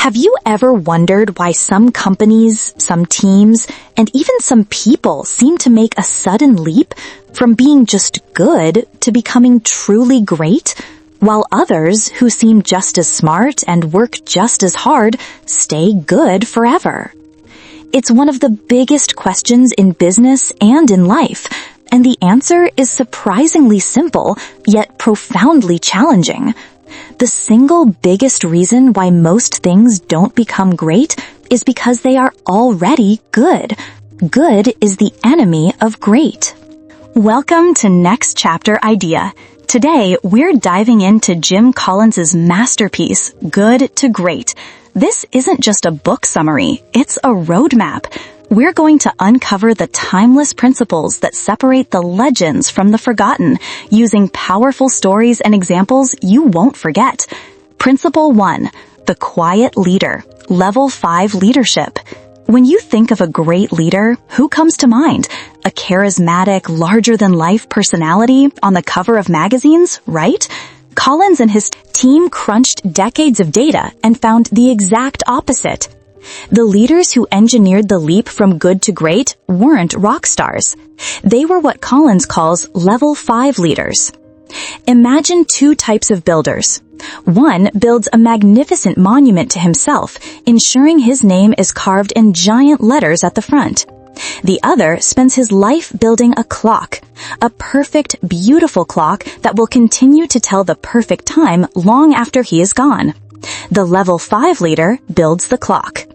Have you ever wondered why some companies, some teams, and even some people seem to make a sudden leap from being just good to becoming truly great, while others who seem just as smart and work just as hard stay good forever? It's one of the biggest questions in business and in life, and the answer is surprisingly simple, yet profoundly challenging. The single biggest reason why most things don't become great is because they are already good. Good is the enemy of great. Welcome to Next Chapter Idea. Today, we're diving into Jim Collins's masterpiece, Good to Great. This isn't just a book summary, it's a roadmap. We're going to uncover the timeless principles that separate the legends from the forgotten, using powerful stories and examples you won't forget. Principle 1. The quiet leader. Level 5 leadership. When you think of a great leader, who comes to mind? A charismatic, larger-than-life personality on the cover of magazines, right? Collins and his team crunched decades of data and found the exact opposite. The leaders who engineered the leap from good to great weren't rock stars. They were what Collins calls level 5 leaders. Imagine two types of builders. One builds a magnificent monument to himself, ensuring his name is carved in giant letters at the front. The other spends his life building a clock, a perfect, beautiful clock that will continue to tell the perfect time long after he is gone. The level 5 leader builds the clock,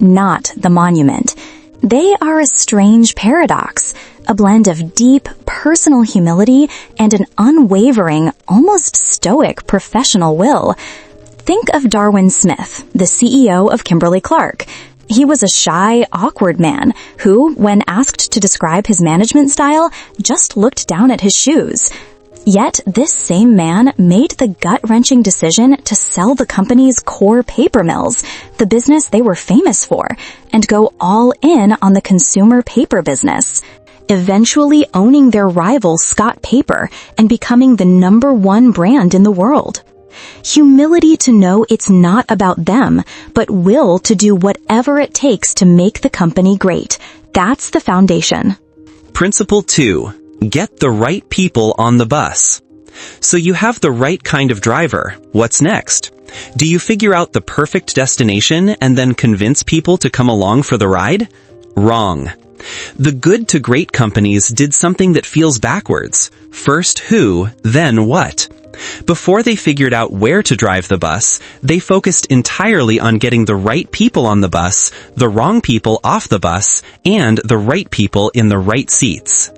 not the monument. They are a strange paradox, a blend of deep, personal humility and an unwavering, almost stoic professional will. Think of Darwin Smith, the CEO of Kimberly-Clark. He was a shy, awkward man who, when asked to describe his management style, just looked down at his shoes. Yet, this same man made the gut-wrenching decision to sell the company's core paper mills, the business they were famous for, and go all in on the consumer paper business, eventually owning their rival Scott Paper and becoming the #1 brand in the world. Humility to know it's not about them, but will to do whatever it takes to make the company great. That's the foundation. Principle 2. Get the right people on the bus. So you have the right kind of driver. What's next? Do you figure out the perfect destination and then convince people to come along for the ride? Wrong. The good to great companies did something that feels backwards. First who, then what. Before they figured out where to drive the bus, they focused entirely on getting the right people on the bus, the wrong people off the bus, and the right people in the right seats.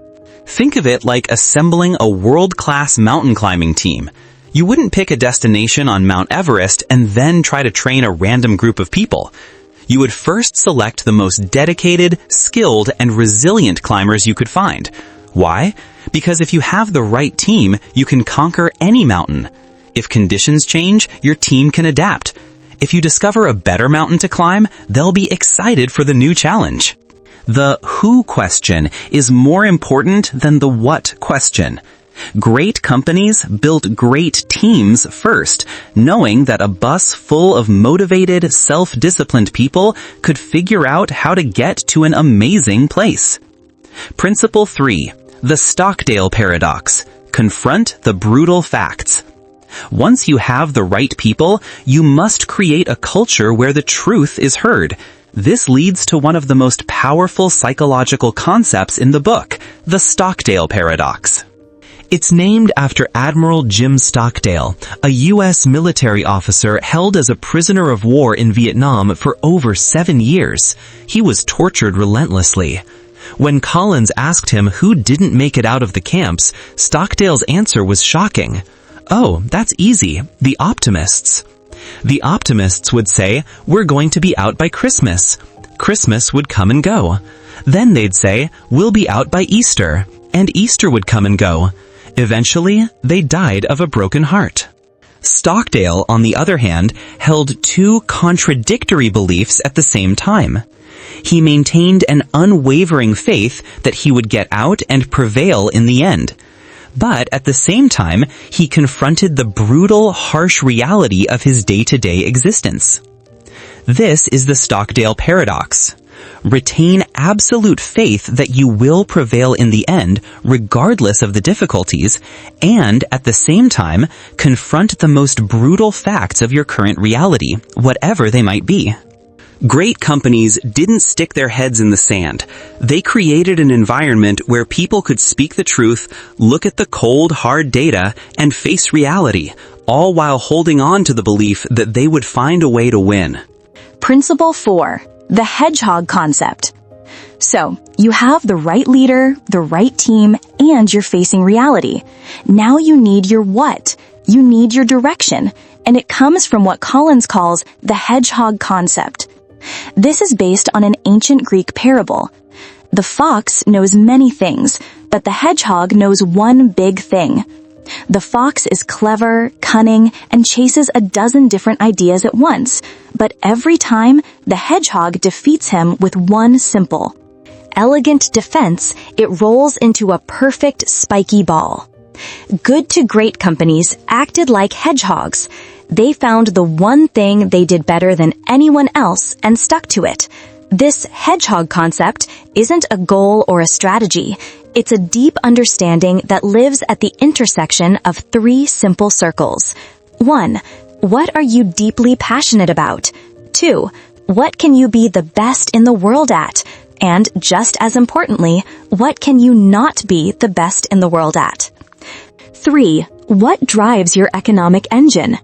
Think of it like assembling a world-class mountain climbing team. You wouldn't pick a destination on Mount Everest and then try to train a random group of people. You would first select the most dedicated, skilled, and resilient climbers you could find. Why? Because if you have the right team, you can conquer any mountain. If conditions change, your team can adapt. If you discover a better mountain to climb, they'll be excited for the new challenge. The who question is more important than the what question. Great companies built great teams first, knowing that a bus full of motivated, self-disciplined people could figure out how to get to an amazing place. Principle 3. The Stockdale Paradox. Confront the brutal facts. Once you have the right people, you must create a culture where the truth is heard. This leads to one of the most powerful psychological concepts in the book, the Stockdale Paradox. It's named after Admiral Jim Stockdale, a U.S. military officer held as a prisoner of war in Vietnam for over 7 years. He was tortured relentlessly. When Collins asked him who didn't make it out of the camps, Stockdale's answer was shocking. "Oh, that's easy, the optimists." The optimists would say, "We're going to be out by Christmas." Christmas would come and go. Then they'd say, "We'll be out by Easter," and Easter would come and go. Eventually, they died of a broken heart. Stockdale, on the other hand, held two contradictory beliefs at the same time. He maintained an unwavering faith that he would get out and prevail in the end. But at the same time, he confronted the brutal, harsh reality of his day-to-day existence. This is the Stockdale Paradox. Retain absolute faith that you will prevail in the end, regardless of the difficulties, and at the same time, confront the most brutal facts of your current reality, whatever they might be. Great companies didn't stick their heads in the sand. They created an environment where people could speak the truth, look at the cold, hard data, and face reality, all while holding on to the belief that they would find a way to win. Principle 4. The Hedgehog Concept. So, you have the right leader, the right team, and you're facing reality. Now you need your what. You need your direction. And it comes from what Collins calls the Hedgehog Concept. This is based on an ancient Greek parable. The fox knows many things, but the hedgehog knows one big thing. The fox is clever, cunning, and chases a dozen different ideas at once, but every time, the hedgehog defeats him with one simple, elegant defense. It rolls into a perfect spiky ball. Good to great companies acted like hedgehogs. They found the one thing they did better than anyone else and stuck to it. This hedgehog concept isn't a goal or a strategy. It's a deep understanding that lives at the intersection of 3 simple circles. 1. What are you deeply passionate about? 2. What can you be the best in the world at? And just as importantly, what can you not be the best in the world at? 3. What drives your economic engine?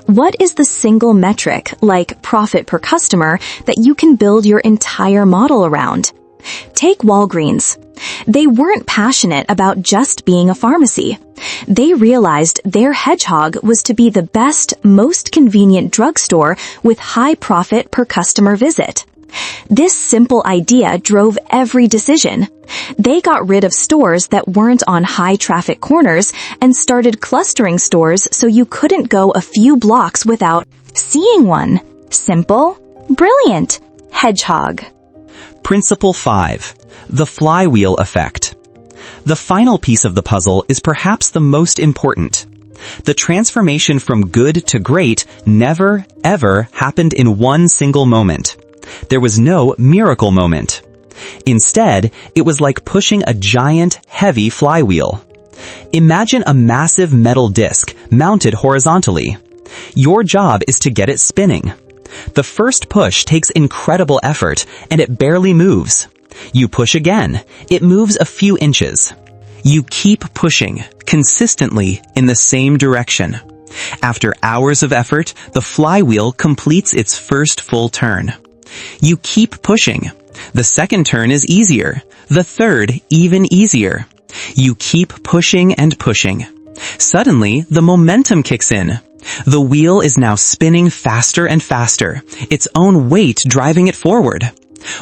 What is the single metric, like profit per customer, that you can build your entire model around? Take Walgreens. They weren't passionate about just being a pharmacy. They realized their hedgehog was to be the best, most convenient drugstore with high profit per customer visit. This simple idea drove every decision. They got rid of stores that weren't on high-traffic corners and started clustering stores so you couldn't go a few blocks without seeing one. Simple, brilliant. Hedgehog. Principle 5. The Flywheel Effect. The final piece of the puzzle is perhaps the most important. The transformation from good to great never, ever happened in one single moment. There was no miracle moment. Instead, it was like pushing a giant, heavy flywheel. Imagine a massive metal disc mounted horizontally. Your job is to get it spinning. The first push takes incredible effort, and it barely moves. You push again. It moves a few inches. You keep pushing, consistently in the same direction. After hours of effort, the flywheel completes its first full turn. You keep pushing. The second turn is easier. The third, even easier. You keep pushing and pushing. Suddenly, the momentum kicks in. The wheel is now spinning faster and faster, its own weight driving it forward.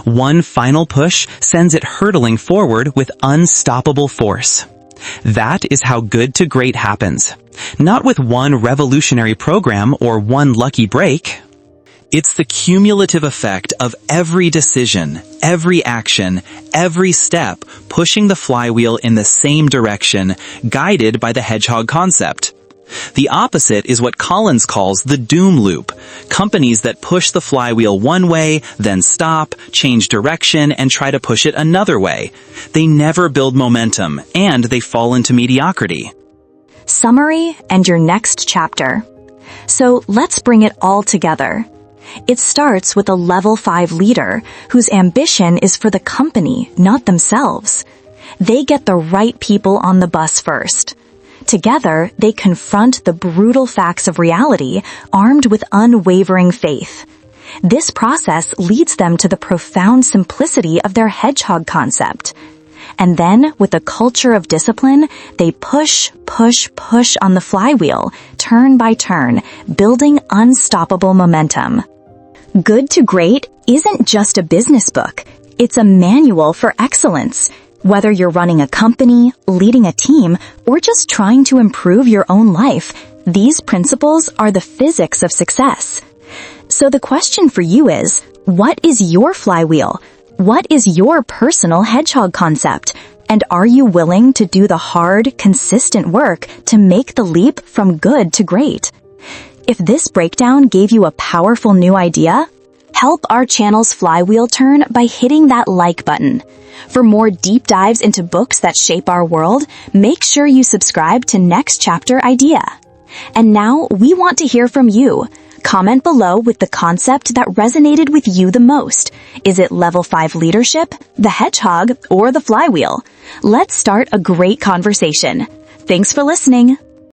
One final push sends it hurtling forward with unstoppable force. That is how good to great happens. Not with one revolutionary program or one lucky break. It's the cumulative effect of every decision, every action, every step pushing the flywheel in the same direction, guided by the hedgehog concept. The opposite is what Collins calls the doom loop. Companies that push the flywheel one way, then stop, change direction, and try to push it another way. They never build momentum, and they fall into mediocrity. Summary and your next chapter. So let's bring it all together. It starts with a level 5 leader whose ambition is for the company, not themselves. They get the right people on the bus first. Together, they confront the brutal facts of reality, armed with unwavering faith. This process leads them to the profound simplicity of their hedgehog concept. And then, with a culture of discipline, they push, push, push on the flywheel, turn by turn, building unstoppable momentum. Good to Great isn't just a business book. It's a manual for excellence. Whether you're running a company, leading a team, or just trying to improve your own life, these principles are the physics of success. So the question for you is, what is your flywheel? What is your personal hedgehog concept? And are you willing to do the hard, consistent work to make the leap from good to great? If this breakdown gave you a powerful new idea, help our channel's flywheel turn by hitting that like button. For more deep dives into books that shape our world, make sure you subscribe to Next Chapter Idea. And now we want to hear from you. Comment below with the concept that resonated with you the most. Is it level 5 leadership, the hedgehog, or the flywheel? Let's start a great conversation. Thanks for listening.